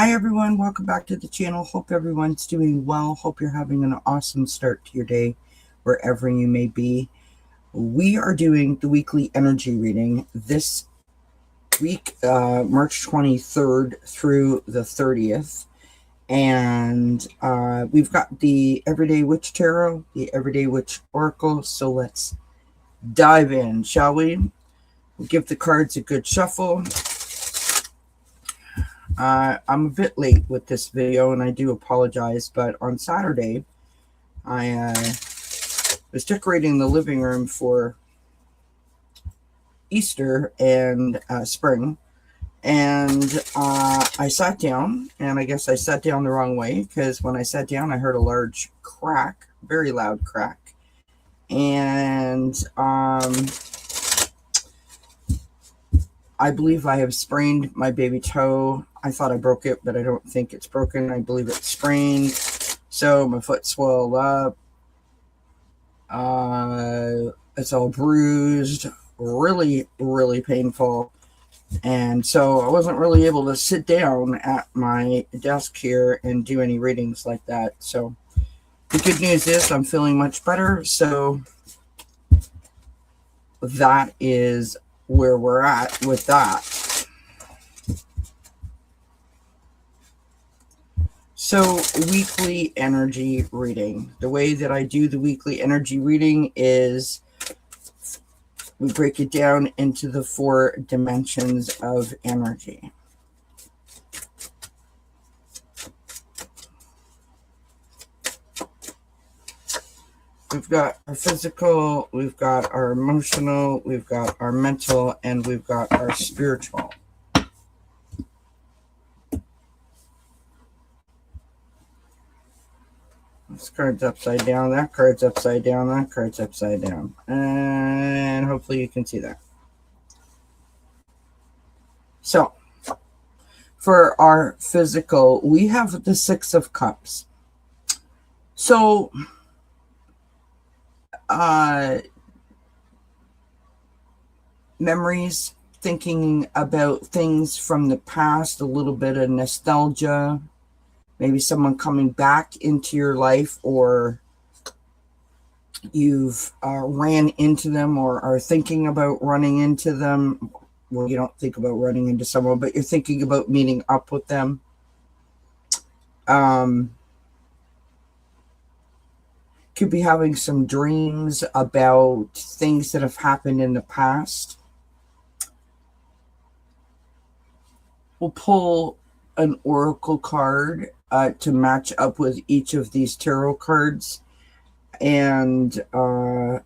Hi everyone, welcome back to the channel. Hope everyone's doing well. Hope you're having an awesome start to your day wherever you may be. We are doing the weekly energy reading this week, March 23rd through the 30th. And we've got the Everyday Witch Tarot, the Everyday Witch Oracle. So let's dive in, shall we? We'll give the cards a good shuffle. I'm a bit late with this video, and I do apologize, but on Saturday, I was decorating the living room for Easter and spring, and I sat down, and I guess I sat down the wrong way, because when I sat down, I heard a large crack, very loud crack, and I believe I have sprained my baby toe. I thought I broke it, but I don't think it's broken. I believe it's sprained. So my foot swelled up. It's all bruised. Really, really painful. And so I wasn't really able to sit down at my desk here and do any readings like that. So the good news is I'm feeling much better. So that is where we're at with that. So weekly energy reading. The way that I do the weekly energy reading is we break it down into the 4 dimensions of energy. We've got our physical, we've got our emotional, we've got our mental, and we've got our spiritual. This card's upside down, that card's upside down, that card's upside down. And hopefully you can see that. So, for our physical, we have the 6 of Cups. So, memories, thinking about things from the past, a little bit of nostalgia, maybe someone coming back into your life, or you've ran into them or are thinking about running into them. Well, you don't think about running into someone, but you're thinking about meeting up with them. Could be having some dreams about things that have happened in the past. We'll pull an oracle card to match up with each of these tarot cards, and to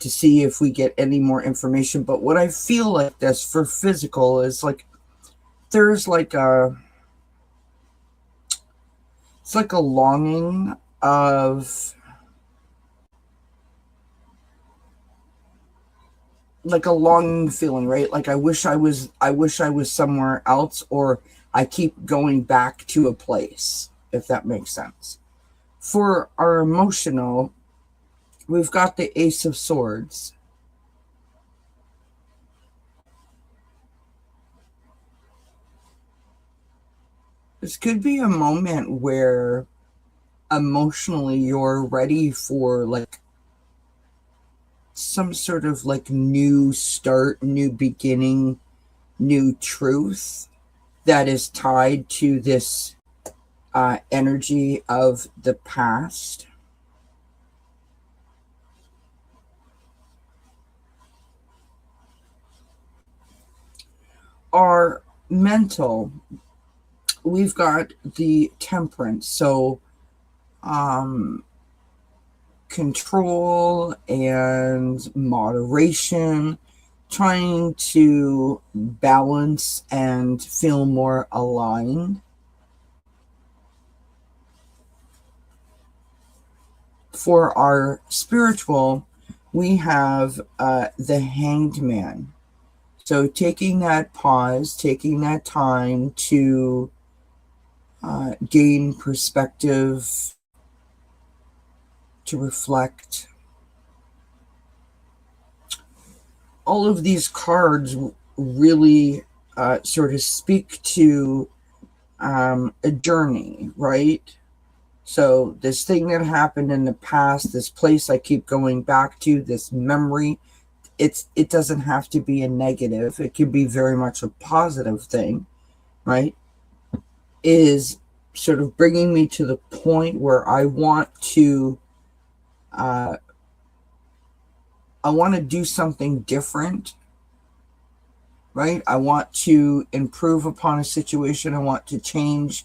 see if we get any more information. But what I feel like this for physical is like there's like it's like a longing of like a longing feeling, right? Like I wish I was somewhere else, or I keep going back to a place, if that makes sense. For our emotional, we've got the Ace of Swords. This could be a moment where emotionally you're ready for like some sort of like new start, new beginning, new truth that is tied to this energy of the past. Our mental, we've got the Temperance. So control and moderation, trying to balance and feel more aligned. For our spiritual, we have the Hanged Man. So taking that pause, taking that time to gain perspective, to reflect. All of these cards really sort of speak to a journey, right? So this thing that happened in the past, this place I keep going back to, this memory, it doesn't have to be a negative. It can be very much a positive thing, right? Is sort of bringing me to the point where uh, I want to do something different, right? I want to improve upon a situation. I want to change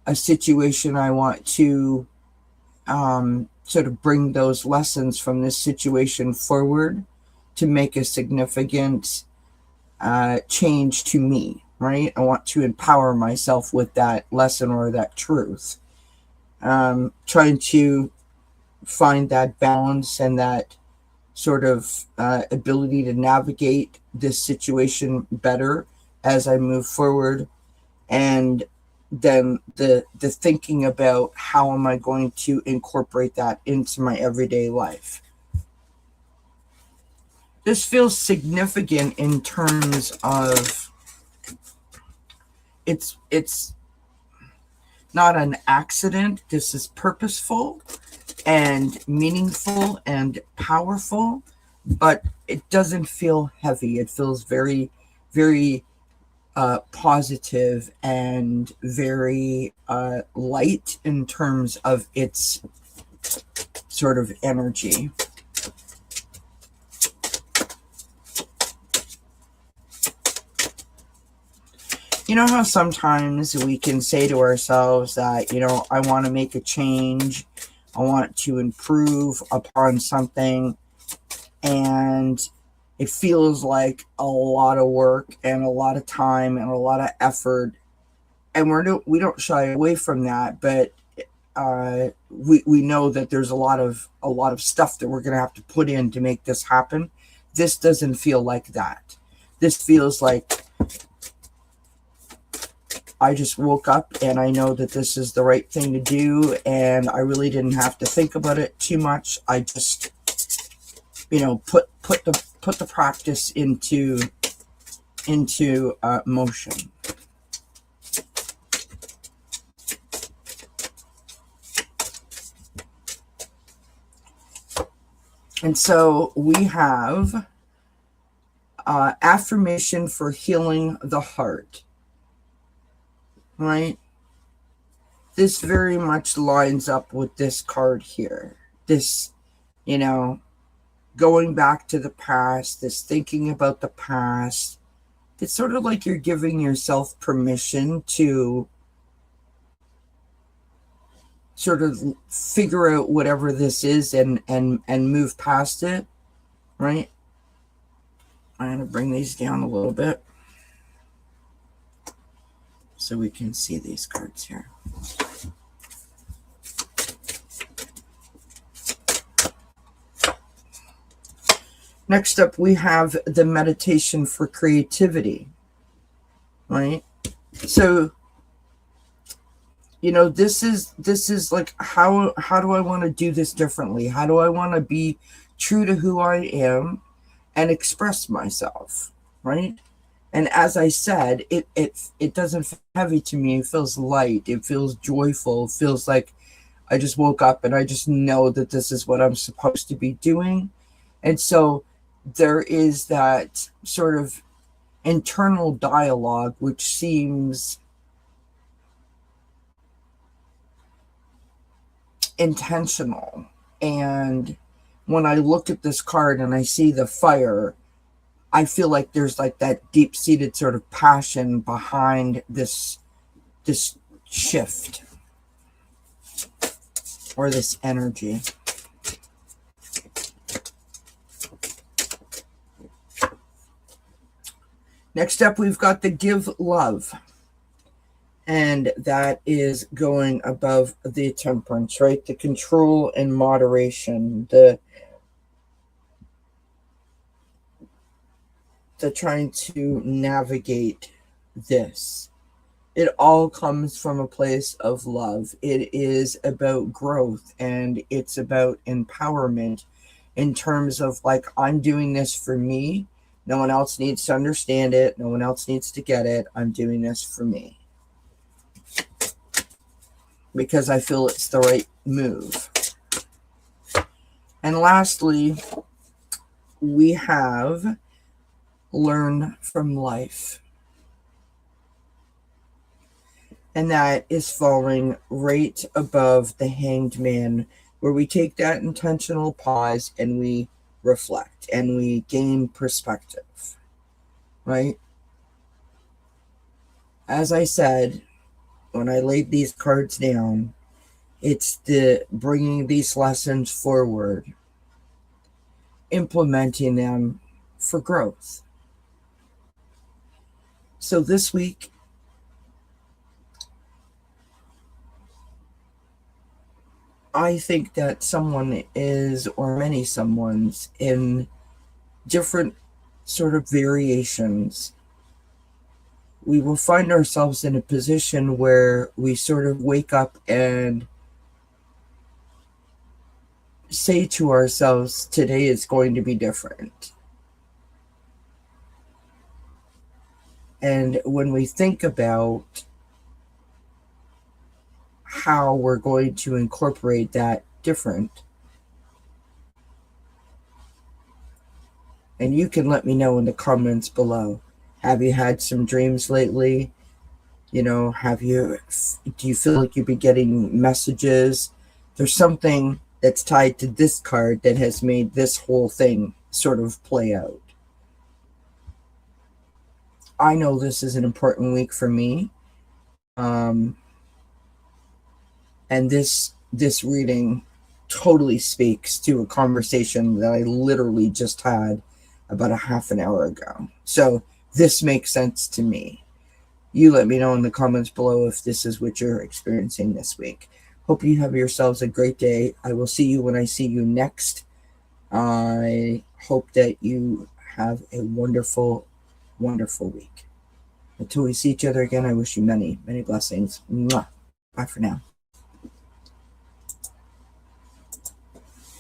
a situation. I want to sort of bring those lessons from this situation forward to make a significant change to me, right? I want to empower myself with that lesson or that truth. Trying to find that balance and that sort of ability to navigate this situation better as I move forward. And then the thinking about how am I going to incorporate that into my everyday life. This feels significant in terms of it's not an accident. This is purposeful and meaningful and powerful, but it doesn't feel heavy. It feels very, very positive and very light in terms of its sort of energy. You know how sometimes we can say to ourselves that, I want to make a change, I want to improve upon something, and it feels like a lot of work and a lot of time and a lot of effort, and we don't shy away from that, but we know that there's a lot of stuff that we're going to have to put in to make this happen. This doesn't feel like that. This feels like I just woke up and I know that this is the right thing to do, and I really didn't have to think about it too much. I just, put the practice into motion. And so we have affirmation for healing the heart. Right? This very much lines up with this card here. This, going back to the past, this thinking about the past. It's sort of like you're giving yourself permission to sort of figure out whatever this is and move past it, right? I'm going to bring these down a little bit so we can see these cards here. Next up, we have the meditation for creativity, right? So, this is like, how do I want to do this differently? How do I want to be true to who I am and express myself, right? And as I said, it doesn't feel heavy to me. It feels light. It feels joyful. It feels like I just woke up and I just know that this is what I'm supposed to be doing. And so there is that sort of internal dialogue, which seems intentional. And when I look at this card and I see the fire, I feel like there's like that deep-seated sort of passion behind this shift or this energy. Next up, we've got the give love. And that is going above the temperance, right? The control and moderation, the trying to navigate this. It all comes from a place of love. It is about growth and it's about empowerment in terms of like, I'm doing this for me. No one else needs to understand it. No one else needs to get it. I'm doing this for me. because I feel it's the right move. And lastly, we have learn from life. And that is falling right above the Hanged Man, where we take that intentional pause and we reflect and we gain perspective, right? As I said, when I laid these cards down, it's the bringing these lessons forward, implementing them for growth. So this week, I think that someone is, or many someones, in different sort of variations. We will find ourselves in a position where we sort of wake up and say to ourselves, today is going to be different. And when we think about how we're going to incorporate that different, and you can let me know in the comments below. Have you had some dreams lately? You know, do you feel like you've been getting messages? There's something that's tied to this card that has made this whole thing sort of play out. I know this is an important week for me. And this reading totally speaks to a conversation that I literally just had about a half an hour ago. So this makes sense to me. You let me know in the comments below if this is what you're experiencing this week. Hope you have yourselves a great day. I will see you when I see you next. I hope that you have a wonderful, wonderful week. Until we see each other again, I wish you many, many blessings. Mwah. Bye for now.